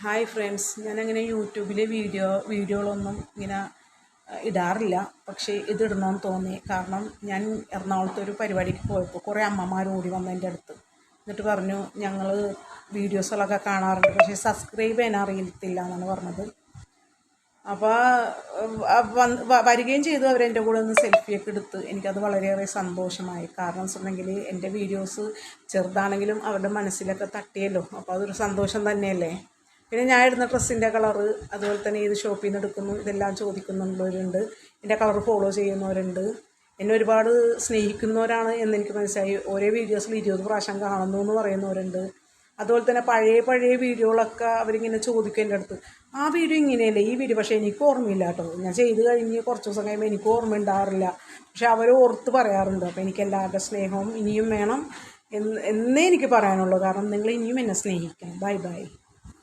Hi friends, ഞാനങ്ങനെ യൂട്യൂബിലെ വീഡിയോകളൊന്നും ഇങ്ങനെ ഇടാറില്ല. പക്ഷേ ഇതിടണമെന്ന് തോന്നി. കാരണം ഞാൻ എറണാകുളത്ത് ഒരു പരിപാടിക്ക് പോയപ്പോൾ കുറേ അമ്മമാർ ഓടി വന്നു എൻ്റെ അടുത്ത്. എന്നിട്ട് പറഞ്ഞു, ഞങ്ങൾ വീഡിയോസുകളൊക്കെ കാണാറുണ്ട്, പക്ഷേ സബ്സ്ക്രൈബ് ചെയ്യാൻ അറിയത്തില്ല എന്നാണ് പറഞ്ഞത്. അപ്പോൾ വരികയും ചെയ്തു. അവരെൻ്റെ കൂടെ ഒന്ന് സെൽഫിയൊക്കെ എടുത്ത്. എനിക്കത് വളരെയേറെ സന്തോഷമായി. കാരണം വെച്ചിട്ടുണ്ടെങ്കിൽ എൻ്റെ വീഡിയോസ് ചെറുതാണെങ്കിലും അവരുടെ മനസ്സിലൊക്കെ തട്ടിയല്ലോ. അപ്പോൾ അതൊരു സന്തോഷം തന്നെയല്ലേ. പിന്നെ ഞാൻ ഇടുന്ന ഡ്രസ്സിൻ്റെ കളറ്, അതുപോലെ തന്നെ ഏത് ഷോപ്പിൽ നിന്ന് എടുക്കുന്നു ഇതെല്ലാം ചോദിക്കുന്നുള്ളവരുണ്ട്. എൻ്റെ കളർ ഫോളോ ചെയ്യുന്നവരുണ്ട്. എന്നെ ഒരുപാട് സ്നേഹിക്കുന്നവരാണ് എന്നെനിക്ക് മനസ്സിലായി. ഓരോ വീഡിയോസിൽ 20 പ്രാവശ്യം കാണുന്നു എന്ന് പറയുന്നവരുണ്ട്. അതുപോലെ തന്നെ പഴയ വീഡിയോകളൊക്കെ അവരിങ്ങനെ ചോദിക്കും എൻ്റെ അടുത്ത്, ആ വീഡിയോ ഇങ്ങനെയല്ലേ, ഈ വീഡിയോ പക്ഷേ എനിക്ക് ഓർമ്മയില്ല കേട്ടോ. ഞാൻ ചെയ്ത് കഴിഞ്ഞ് കുറച്ച് ദിവസം കഴിയുമ്പോൾ എനിക്ക് ഓർമ്മ ഉണ്ടാകാറില്ല. പക്ഷെ അവർ ഓർത്ത് പറയാറുണ്ട്. അപ്പോൾ എനിക്ക് എല്ലാവരുടെ സ്നേഹവും ഇനിയും വേണം എന്നേ എനിക്ക് പറയാനുള്ളൂ. കാരണം നിങ്ങൾ ഇനിയും എന്നെ സ്നേഹിക്കണം. Bye bye.